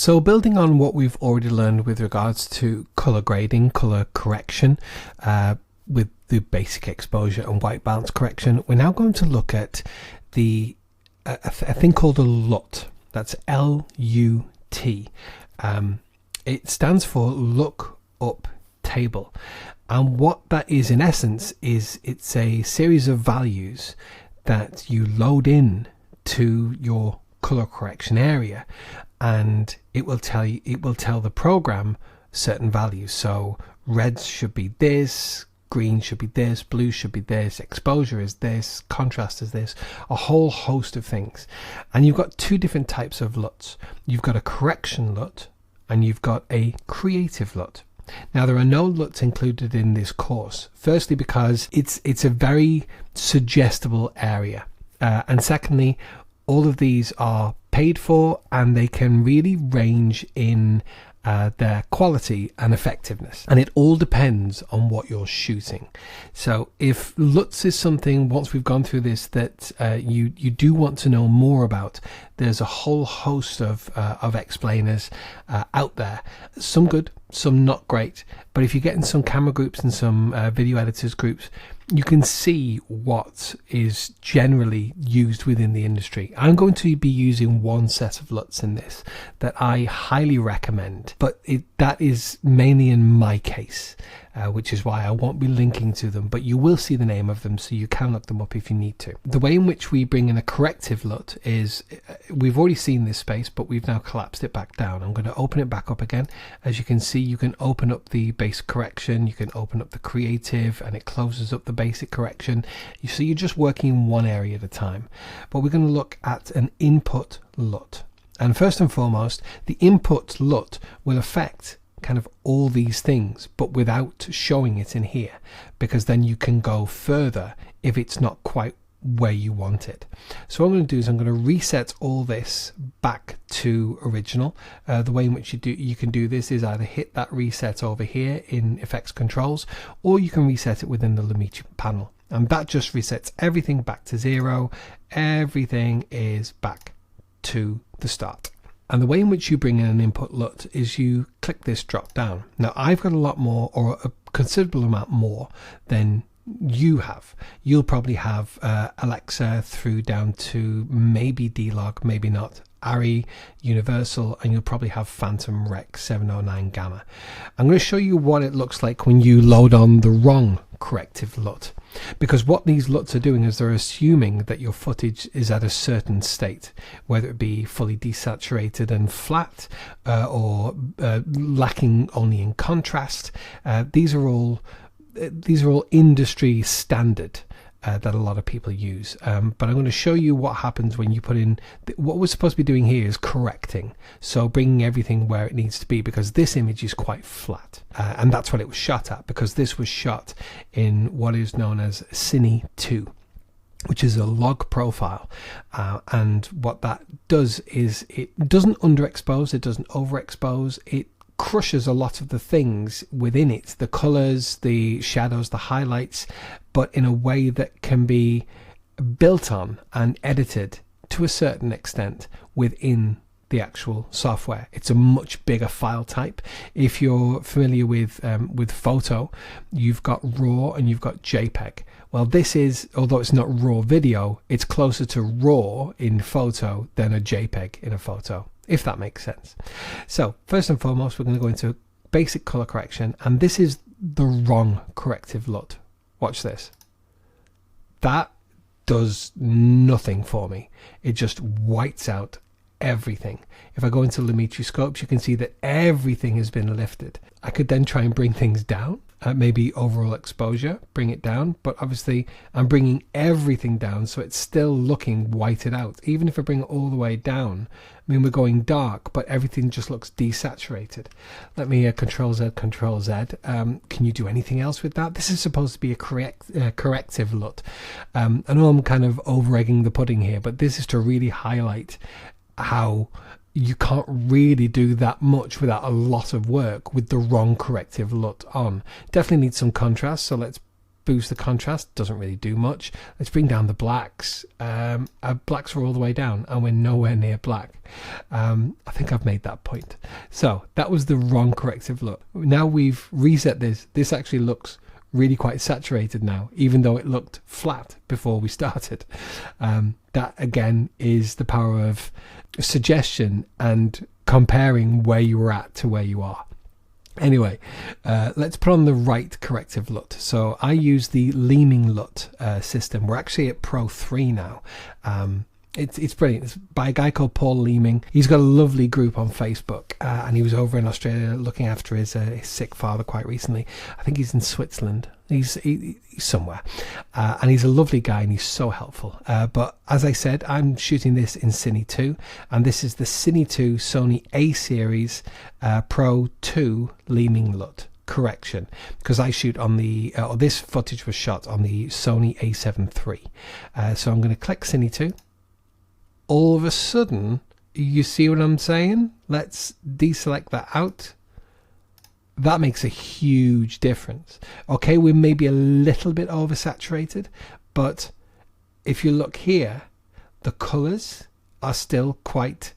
So building on what we've already learned with regards to color grading, color correction, with the basic exposure and white balance correction, we're now going to look at a thing called a LUT. That's L-U-T. It stands for Look Up Table. And what that is in essence is it's a series of values that you load in to your color correction area, and it will tell the program certain values. So reds should be this, green should be this, blue should be this, exposure is this, contrast is this, a whole host of things. And you've got two different types of LUTs. You've got a correction LUT and you've got a creative LUT. Now there are no LUTs included in this course, firstly because it's a very suggestible area, and secondly, all of these are paid for and they can really range in their quality and effectiveness, and it all depends on what you're shooting. So if LUTs is something, once we've gone through this, that you do want to know more about, there's a whole host of explainers out there, some good, some not great, but if you get in some camera groups and some video editors groups, you can see what is generally used within the industry. I'm going to be using one set of LUTs in this that I highly recommend, but that is mainly in my case, which is why I won't be linking to them, but you will see the name of them, so you can look them up if you need to. The way in which we bring in a corrective LUT is, we've already seen this space, but we've now collapsed it back down. I'm going to open it back up again. As you can see, you can open up the basic correction, you can open up the creative, and it closes up the basic correction. You see, you're just working in one area at a time. But we're going to look at an input LUT. And first and foremost, the input LUT will affect kind of all these things, but without showing it in here, because then you can go further if it's not quite where you want it. So what I'm going to do is I'm going to reset all this back to original. The way in which you can do this is either hit that reset over here in effects controls, or you can reset it within the Lumetri panel, and that just resets everything back to 0. Everything is back to the start. And the way in which you bring in an input LUT is you click this drop down. Now I've got a lot more, or a considerable amount more than you have. You'll probably have Alexa through down to maybe D-Log, maybe not, ARRI, Universal, and you'll probably have Phantom Rec 709 Gamma. I'm going to show you what it looks like when you load on the wrong corrective LUT, because what these LUTs are doing is they're assuming that your footage is at a certain state, whether it be fully desaturated and flat, or lacking only in contrast. These are all industry standard that a lot of people use, but I'm going to show you what happens when you put in what we're supposed to be doing here is correcting, so bringing everything where it needs to be, because this image is quite flat, and that's what it was shot at, because this was shot in what is known as Cine 2, which is a log profile, and what that does is it doesn't underexpose, it doesn't overexpose, it crushes a lot of the things within it, the colors, the shadows, the highlights, but in a way that can be built on and edited to a certain extent within the actual software. It's a much bigger file type. If you're familiar with photo, you've got RAW and you've got JPEG. Well, this is, although it's not raw video, it's closer to RAW in photo than a JPEG in a photo, if that makes sense. So first and foremost, we're going to go into basic color correction, and this is the wrong corrective LUT. Watch this. That does nothing for me. It just whites out everything. If I go into Lumetri scopes, you can see that everything has been lifted. I could then try and bring things down, maybe overall exposure, bring it down, but obviously I'm bringing everything down, so it's still looking whited out. Even if I bring it all the way down, I mean, we're going dark, but everything just looks desaturated. Let me Control Z, Control Z. Can you do anything else with that? This is supposed to be a corrective LUT. I know I'm kind of over-egging the pudding here, but this is to really highlight how you can't really do that much without a lot of work with the wrong corrective LUT on. Definitely need some contrast, so let's boost the contrast, doesn't really do much. Let's bring down the blacks. Our blacks are all the way down and we're nowhere near black. I think I've made that point. So that was the wrong corrective LUT. Now we've reset this actually looks really quite saturated now, even though it looked flat before we started. That again is the power of suggestion and comparing where you were at to where you are. Anyway, let's put on the right corrective LUT. So I use the Leeming LUT system. We're actually at Pro 3 now. It's brilliant. It's by a guy called Paul Leeming. He's got a lovely group on Facebook, and he was over in Australia looking after his sick father quite recently. I think he's in Switzerland. He's somewhere, and he's a lovely guy and he's so helpful. But as I said, I'm shooting this in Cine 2, and this is the Cine 2 Sony A Series Pro 2 Leeming LUT correction, because I shoot on the this footage was shot on the Sony A7 III. So I'm going to click Cine 2. All of a sudden, you see what I'm saying? Let's deselect that out. That makes a huge difference. Okay, we're maybe a little bit oversaturated, but if you look here, the colors are still quite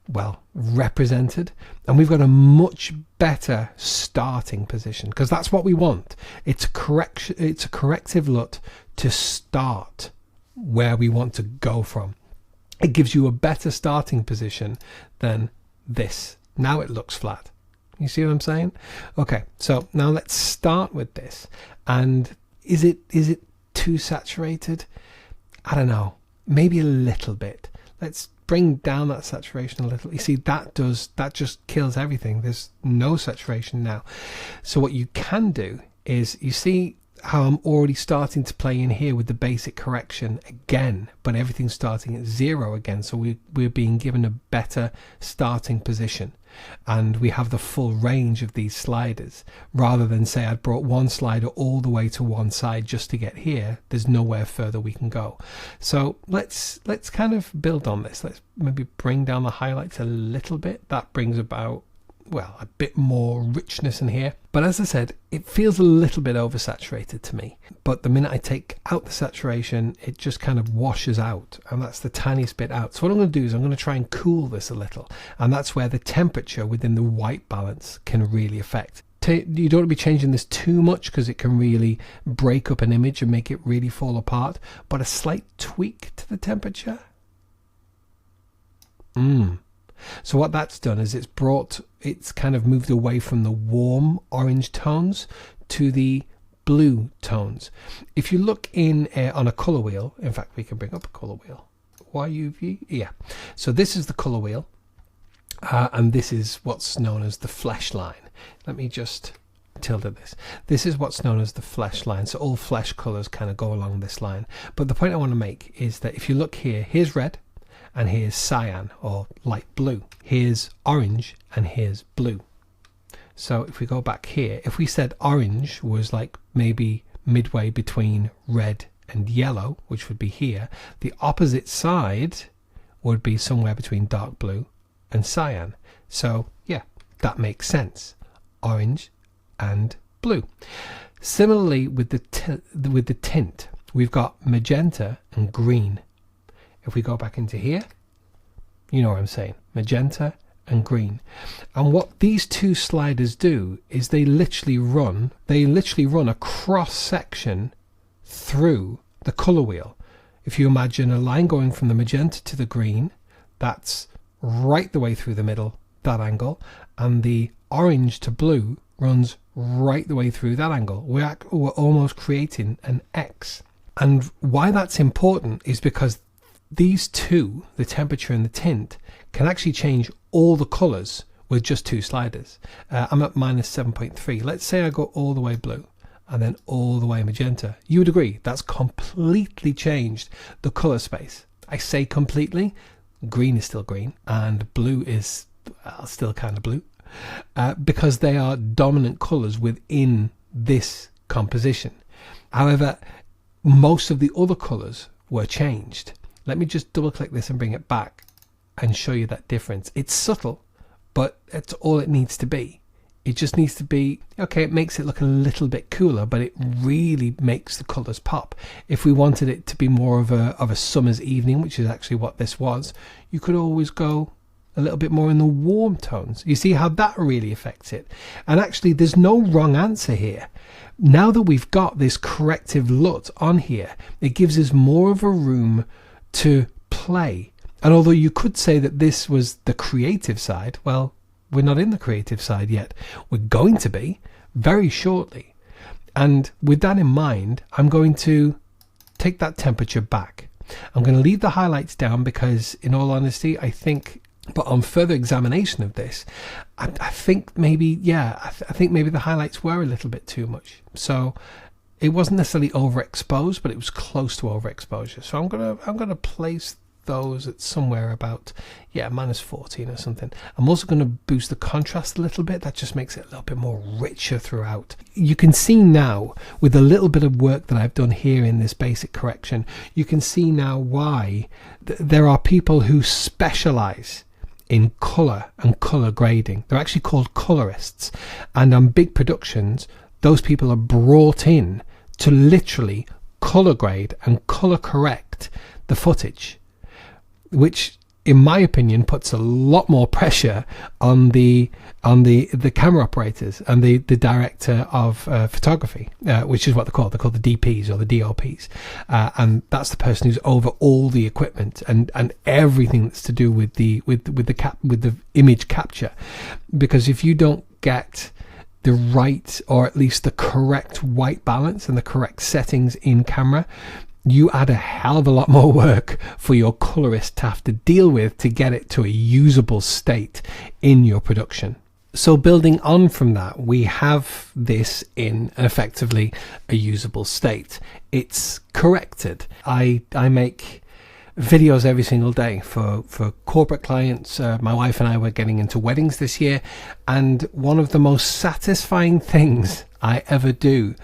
well represented, and we've got a much better starting position, because that's what we want. It's a corrective LUT to start where we want to go from. It gives you a better starting position than this. Now it looks flat. You see what I'm saying? Okay, so now let's start with this. And is it too saturated? I don't know. Maybe a little bit. Let's bring down that saturation a little. You see, that just kills everything. There's no saturation now. So what you can do is, you see how I'm already starting to play in here with the basic correction again, but everything's starting at 0 again. So we're being given a better starting position, and we have the full range of these sliders, rather than say I'd brought one slider all the way to one side just to get here. There's nowhere further we can go. So let's kind of build on this. Let's maybe bring down the highlights a little bit. That brings about, well, a bit more richness in here. But as I said, it feels a little bit oversaturated to me. But the minute I take out the saturation, it just kind of washes out, and that's the tiniest bit out. So what I'm going to do is I'm going to try and cool this a little, and that's where the temperature within the white balance can really affect. You don't want to be changing this too much, because it can really break up an image and make it really fall apart. But a slight tweak to the temperature. So what that's done is it's kind of moved away from the warm orange tones to the blue tones. If you look in on a color wheel, in fact, we can bring up a color wheel. YUV, yeah. So this is the color wheel, and this is what's known as the flesh line. Let me just tilde this. This is what's known as the flesh line. So all flesh colors kind of go along this line. But the point I want to make is that if you look here, here's red, and here's cyan or light blue. Here's orange, and here's blue. So if we go back here, if we said orange was like maybe midway between red and yellow, which would be here, the opposite side would be somewhere between dark blue and cyan. So yeah, that makes sense. Orange and blue. Similarly with the tint, we've got magenta and green. If we go back into here, you know what I'm saying, magenta and green. And what these two sliders do is they literally run a cross section through the color wheel. If you imagine a line going from the magenta to the green, that's right the way through the middle, that angle, and the orange to blue runs right the way through that angle. We're almost creating an X. And why that's important is because these two, the temperature and the tint, can actually change all the colors with just two sliders. I'm at -7.3. Let's say I go all the way blue and then all the way magenta. You would agree that's completely changed the color space. I say completely. Green is still green and blue is still kind of blue, because they are dominant colors within this composition. However, most of the other colors were changed. Let me just double click this and bring it back and show you that difference. It's subtle, but it's all it needs to be. It just needs to be, okay, it makes it look a little bit cooler, but it really makes the colors pop. If we wanted it to be more of a summer's evening, which is actually what this was, you could always go a little bit more in the warm tones. You see how that really affects it. And actually, there's no wrong answer here. Now that we've got this corrective LUT on here, it gives us more of a room to play. And although you could say that this was the creative side, well, we're not in the creative side yet. We're going to be very shortly. And with that in mind, I'm going to take that temperature back. I'm going to leave the highlights down because, in all honesty, I think, but on further examination of this, I think maybe, yeah, I think maybe the highlights were a little bit too much. So it wasn't necessarily overexposed, but it was close to overexposure. So I'm gonna place those at somewhere about, yeah, -14 or something. I'm also going to boost the contrast a little bit. That just makes it a little bit more richer throughout. You can see now, with a little bit of work that I've done here in this basic correction, you can see now why there are people who specialize in color and color grading. They're actually called colorists, and on big productions those people are brought in to literally color grade and color correct the footage, which in my opinion puts a lot more pressure on the camera operators and the director of photography, which is what they're called the DPs or the DOPs, and that's the person who's over all the equipment and everything that's to do with the image capture. Because if you don't get the right, or at least the correct white balance and the correct settings in camera, you add a hell of a lot more work for your colorist to have to deal with to get it to a usable state in your production. So building on from that, we have this in effectively a usable state. It's corrected. I make videos every single day for corporate clients. My wife and I were getting into weddings this year, and one of the most satisfying things I ever do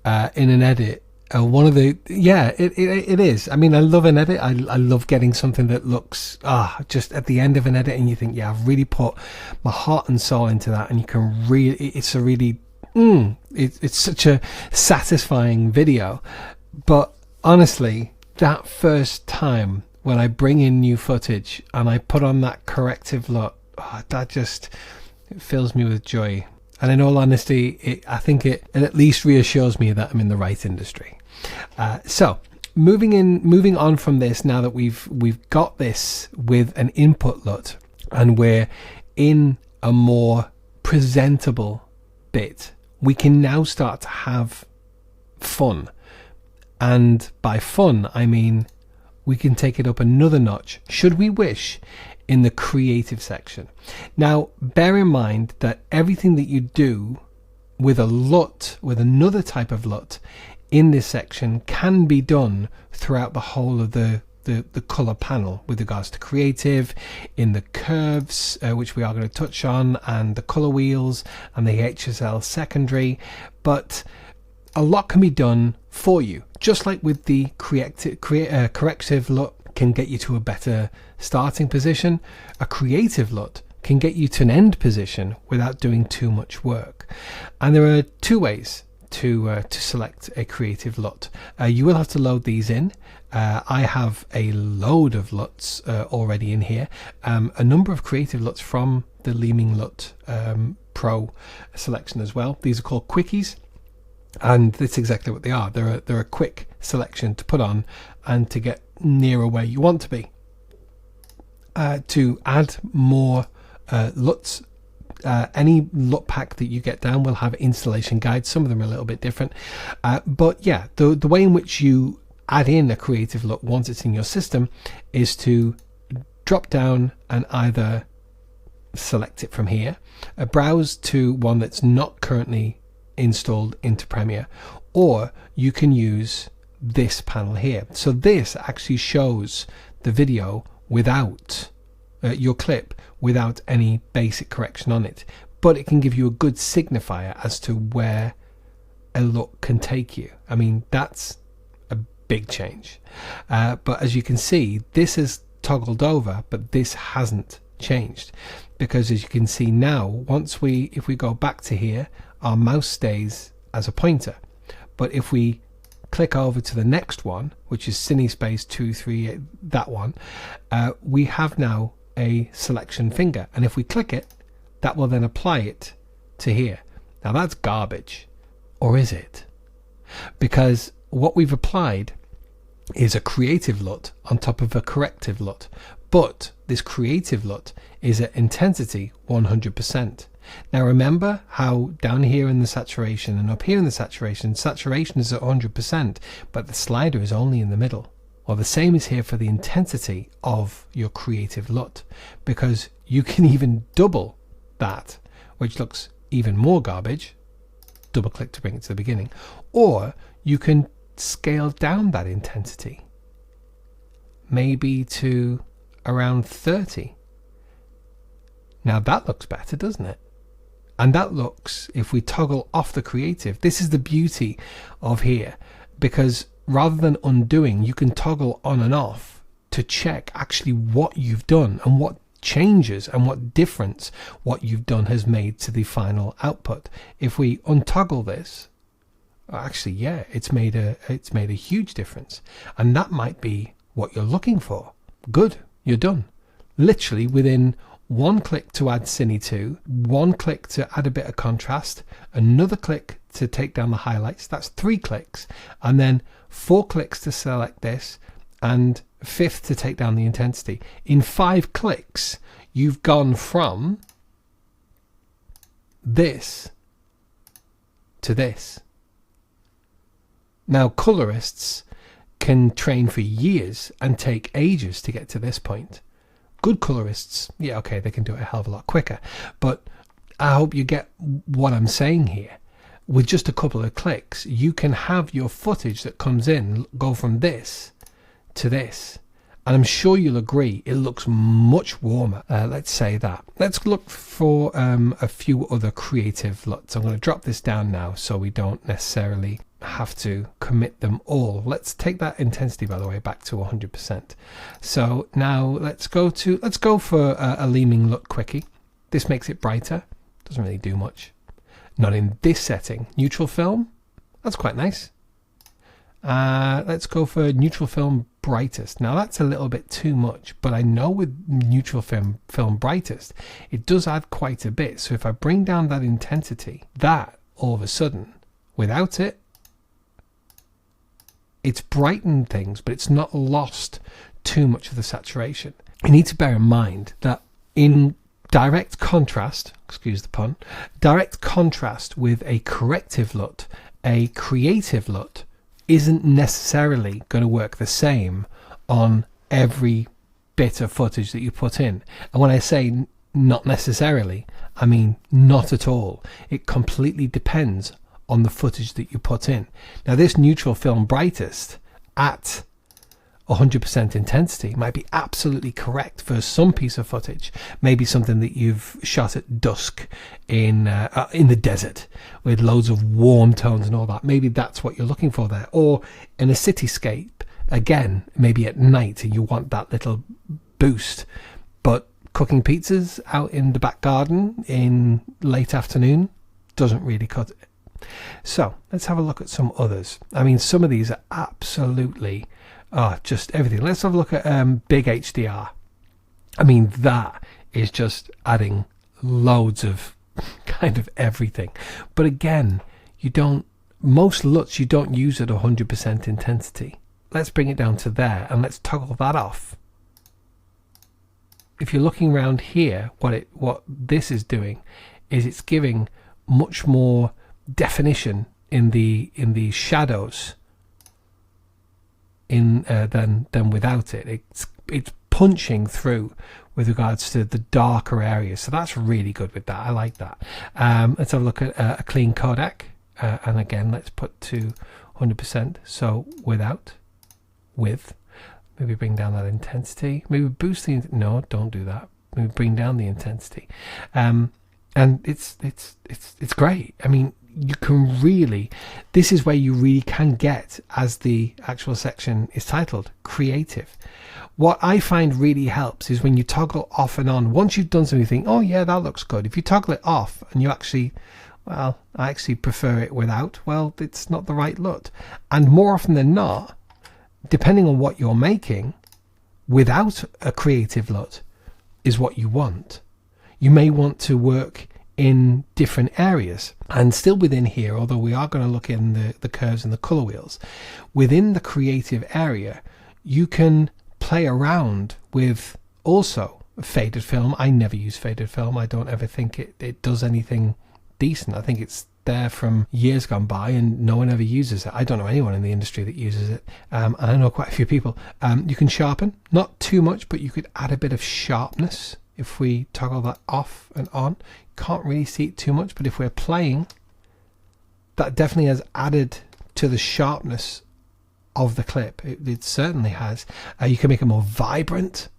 in an edit, it is. I mean, I love an edit. I love getting something that looks just at the end of an edit and you think, yeah, I've really put my heart and soul into that, and you can really, it's such a satisfying video. But honestly, that first time when I bring in new footage and I put on that corrective LUT, it fills me with joy. And in all honesty, I think it at least reassures me that I'm in the right industry. So moving on from this, now that we've got this with an input LUT and we're in a more presentable bit, we can now start to have fun. And by fun, I mean we can take it up another notch, should we wish, in the creative section. Now, bear in mind that everything that you do with a LUT, with another type of LUT in this section, can be done throughout the whole of the color panel with regards to creative, in the curves, which we are going to touch on, and the color wheels and the HSL secondary. But a lot can be done for you, just like with the corrective LUT can get you to a better starting position. A creative LUT can get you to an end position without doing too much work. And there are two ways to select a creative LUT. You will have to load these in. I have a load of LUTs already in here, a number of creative LUTs from the Leeming LUT Pro selection as well. These are called quickies, and that's exactly what they are. They're a quick selection to put on and to get nearer where you want to be. To add more LUTs, any LUT pack that you get down will have installation guides. Some of them are a little bit different, but yeah, the way in which you add in a creative LUT once it's in your system is to drop down and either select it from here, browse to one that's not currently installed into Premiere, or you can use this panel here. So this actually shows the video without your clip, without any basic correction on it, but it can give you a good signifier as to where a LUT can take you. I mean, that's a big change, but as you can see, this is toggled over, but this hasn't changed, because as you can see now, if we go back to here, our mouse stays as a pointer, but if we click over to the next one, which is CineSpace 238, that one, we have now a selection finger, and if we click it, that will then apply it to here. Now that's garbage, or is it? Because what we've applied is a creative LUT on top of a corrective LUT, but this creative LUT is at intensity 100%. Now remember how down here in the saturation and up here in the saturation is at 100%, but the slider is only in the middle. Well, the same is here for the intensity of your creative LUT, because you can even double that, which looks even more garbage. Double click to bring it to the beginning, or you can scale down that intensity, maybe to around 30. Now that looks better, doesn't it? And that looks, if we toggle off the creative, this is the beauty of here, because rather than undoing, you can toggle on and off to check actually what you've done and what changes and what difference what you've done has made to the final output. If we untoggle this, actually, yeah, it's made a huge difference, and that might be what you're looking for. Good, you're done. Literally within one click to add Cine 2, one click to add a bit of contrast, another click to take down the highlights, that's 3 clicks, and then 4 clicks to select this, and 5th to take down the intensity. In 5 clicks, you've gone from this to this. Now, colorists can train for years and take ages to get to this point. Good colorists, yeah, okay, they can do it a hell of a lot quicker, but I hope you get what I'm saying here. With just a couple of clicks, you can have your footage that comes in go from this to this, and I'm sure you'll agree it looks much warmer. Let's say that. Let's look for a few other creative LUTs. I'm going to drop this down now so we don't necessarily have to commit them all. Let's take that intensity, by the way, back to 100%. So now let's go for a Leaming LUT quickie. This makes it brighter. Doesn't really do much. Not in this setting. Neutral film, that's quite nice. Let's go for neutral film brightest. Now that's a little bit too much, but I know with neutral film brightest, it does add quite a bit. So if I bring down that intensity, that all of a sudden, without it, it's brightened things, but it's not lost too much of the saturation. You need to bear in mind that in direct contrast, excuse the pun, direct contrast with a corrective LUT, a creative LUT isn't necessarily going to work the same on every bit of footage that you put in. And when I say not necessarily, I mean not at all. It completely depends on the footage that you put in. Now this neutral film brightest at 100% intensity might be absolutely correct for some piece of footage, maybe something that you've shot at dusk in the desert with loads of warm tones and all that. Maybe that's what you're looking for there, or in a cityscape, again, maybe at night and you want that little boost. But cooking pizzas out in the back garden in late afternoon doesn't really cut it. So let's have a look at some others. I mean, some of these are absolutely just everything. Let's have a look at big HDR. I mean, that is just adding loads of kind of everything. But again, most LUTs you don't use at 100% intensity. Let's bring it down to there and let's toggle that off. If you're looking around here, what this is doing is it's giving much more definition in the shadows than without it. It's punching through with regards to the darker areas, so that's really good with that. I like that. Let's have a look at a clean codec, and again let's put to 100%. So with maybe bring down that intensity, maybe boost the no, don't do that, maybe bring down the intensity, and it's great. I mean, you can really, this is where you really can get, as the actual section is titled, creative. What I find really helps is when you toggle off and on. Once you've done something, you think, oh yeah, that looks good. If you toggle it off and you actually, well, I actually prefer it without, well, it's not the right LUT. And more often than not, depending on what you're making, without a creative LUT is what you want. You may want to work in different areas, and still within here, although we are going to look in the curves and the color wheels, within the creative area, you can play around with also faded film. I never use faded film. I don't ever think it does anything decent. I think it's there from years gone by and no one ever uses it. I don't know anyone in the industry that uses it, and I know quite a few people. You can sharpen, not too much, but you could add a bit of sharpness if we toggle that off and on. Can't really see it too much, but if we're playing, that definitely has added to the sharpness of the clip. It certainly has. You can make it more vibrant,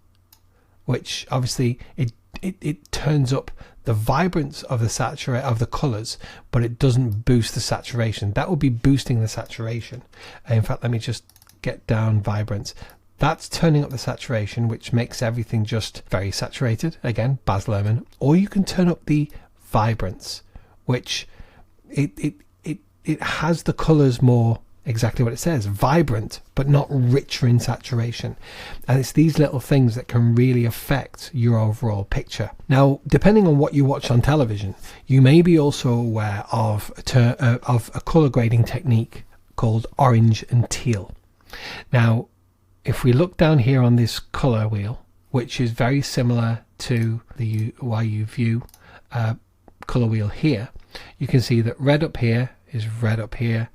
which obviously it turns up the vibrance of the colors, but it doesn't boost the saturation. That would be boosting the saturation. In fact, let me just get down vibrance. That's turning up the saturation, which makes everything just very saturated. Again, Baz Luhrmann. Or you can turn up the vibrance, which it has the colors more, exactly what it says, vibrant, but not richer in saturation. And it's these little things that can really affect your overall picture. Now, depending on what you watch on television, you may be also aware of a color grading technique called orange and teal. Now, if we look down here on this color wheel, which is very similar to the YU View color wheel here, you can see that red up here is red up here,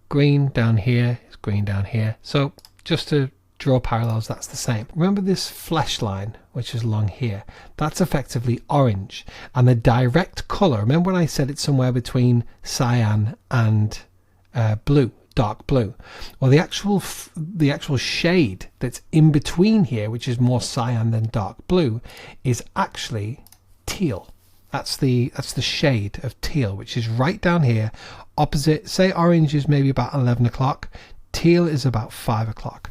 green down here is green down here. So just to draw parallels, that's the same. Remember this flesh line, which is along here, that's effectively orange. And the direct color, remember when I said it's somewhere between cyan and blue, dark blue? Well, the actual shade that's in between here, which is more cyan than dark blue, is actually teal. That's the shade of teal, which is right down here, opposite. Say orange is maybe about 11 o'clock, teal is about 5 o'clock.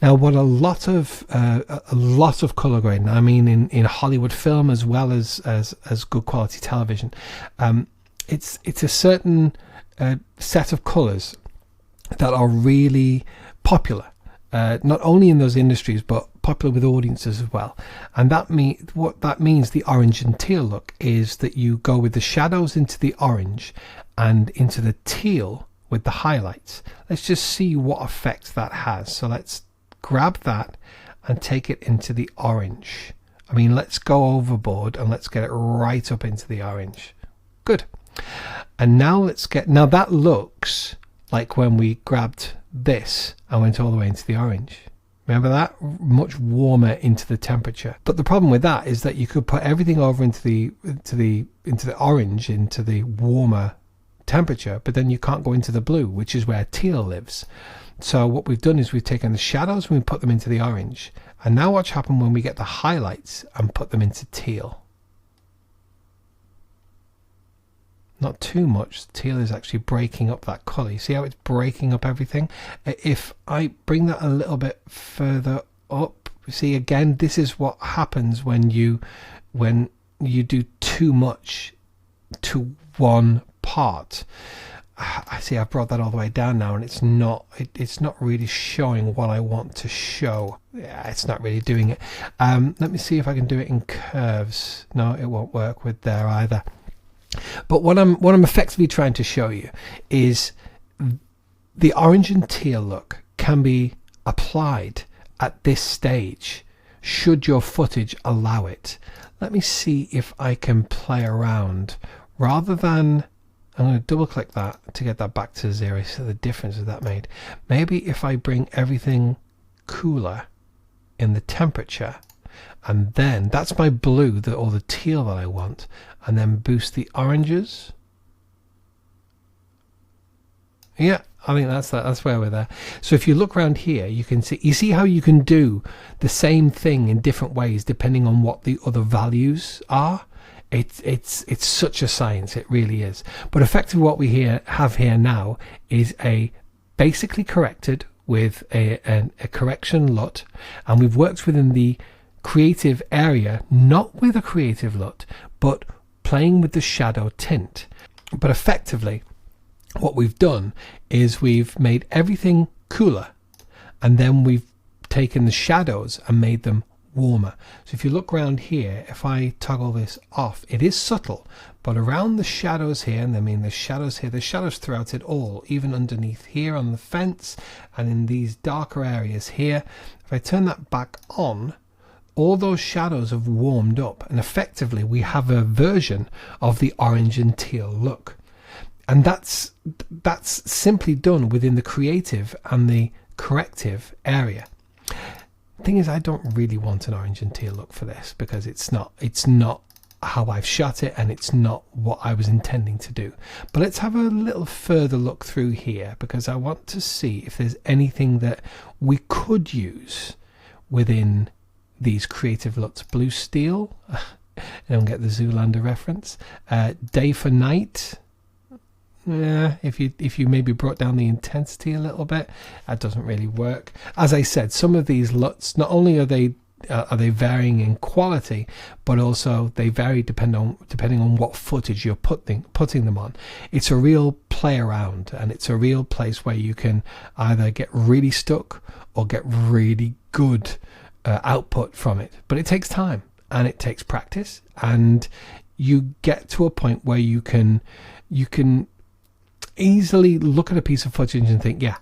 Now, what a lot of color grading, I mean in Hollywood film as well as good quality television, it's a certain set of colors that are really popular, not only in those industries but popular with audiences as well. And what that means, the orange and teal look, is that you go with the shadows into the orange and into the teal with the highlights. Let's just see what effect that has. So let's grab that and take it into the orange. I mean, let's go overboard and let's get it right up into the orange. Good. And now now that looks like when we grabbed this and went all the way into the orange. Remember that? Much warmer into the temperature. But the problem with that is that you could put everything over into the orange, into the warmer temperature, but then you can't go into the blue, which is where teal lives. So what we've done is we've taken the shadows and we put them into the orange. And now watch happen when we get the highlights and put them into teal. Not too much. Teal is actually breaking up that color. You see how it's breaking up everything? If I bring that a little bit further up, see, again, this is what happens when you do too much to one part. I see I've brought that all the way down now, and it's not really showing what I want to show. Yeah, it's not really doing it. Let me see if I can do it in curves. No, it won't work with there either. But what I'm effectively trying to show you is the orange and teal look can be applied at this stage should your footage allow it. Let me see if I can play around rather than, I'm going to double click that to get that back to 0. So the difference that made. Maybe if I bring everything cooler in the temperature, and then that's my blue, or the teal that I want, and then boost the oranges. Yeah, I think that's where we're there. So if you look around here, you see how you can do the same thing in different ways depending on what the other values are. It's such a science, it really is. But effectively what we have here now is a basically corrected with a correction LUT, and we've worked within the creative area, not with a creative LUT, but playing with the shadow tint. But effectively what we've done is we've made everything cooler, and then we've taken the shadows and made them warmer. So if you look around here, if I toggle this off, it is subtle, but around the shadows here, and I mean the shadows here, there's shadows throughout it all, even underneath here on the fence and in these darker areas here. If I turn that back on, all those shadows have warmed up, and effectively we have a version of the orange and teal look. And that's simply done within the creative and the corrective area. Thing is, I don't really want an orange and teal look for this, because it's not how I've shot it, and it's not what I was intending to do. But let's have a little further look through here, because I want to see if there's anything that we could use within these creative LUTs. Blue steel, I don't get the Zoolander reference. Day for night. Yeah, if you maybe brought down the intensity a little bit, that doesn't really work. As I said, some of these LUTs, not only are they varying in quality, but also they vary depending on what footage you're putting them on. It's a real play around, and it's a real place where you can either get really stuck or get really good output from it. But it takes time, and it takes practice, and you get to a point where you can easily look at a piece of footage and think, yeah,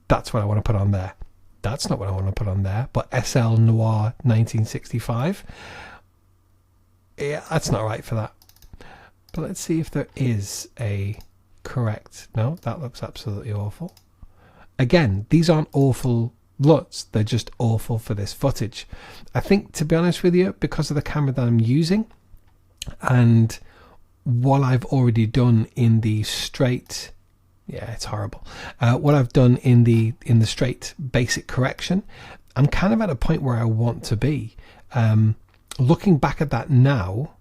that's what I want to put on there. That's not what I want to put on there. But SL Noir 1965, yeah, that's not right for that. But let's see if there is a correct. No, that looks absolutely awful. Again, these aren't awful LUTs, they're just awful for this footage. I think, to be honest with you, because of the camera that I'm using and what I've already done in the straight, yeah, it's horrible. What I've done in the straight basic correction, I'm kind of at a point where I want to be. Looking back at that now,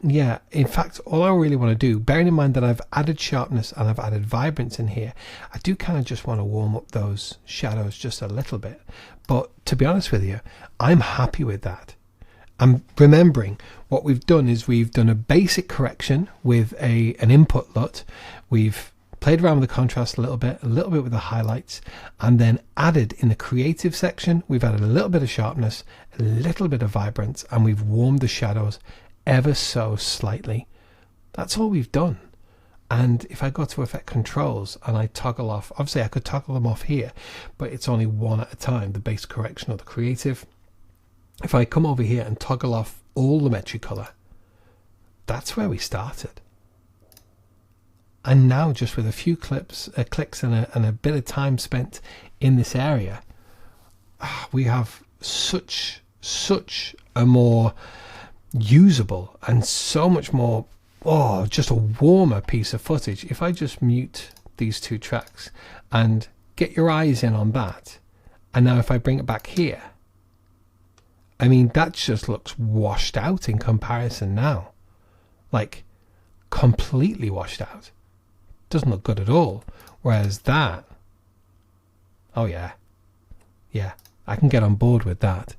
yeah, in fact, all I really want to do, bearing in mind that I've added sharpness and I've added vibrance in here, I do kind of just want to warm up those shadows just a little bit. But to be honest with you, I'm happy with that. I'm remembering what we've done is we've done a basic correction with an input LUT. We've played around with the contrast a little bit with the highlights, and then added in the creative section, we've added a little bit of sharpness, a little bit of vibrance, and we've warmed the shadows ever so slightly. That's all we've done. And if I go to effect controls and I toggle off, obviously I could toggle them off here, but it's only one at a time, the base correction or the creative. If I come over here and toggle off all Lumetri color, that's where we started. And now, just with a few clicks and a bit of time spent in this area, we have such a more usable and so much more, just a warmer piece of footage. If I just mute these two tracks and get your eyes in on that, and now if I bring it back here, I mean, that just looks washed out in comparison now. Like, completely washed out. Doesn't look good at all. Whereas that, oh yeah, I can get on board with that.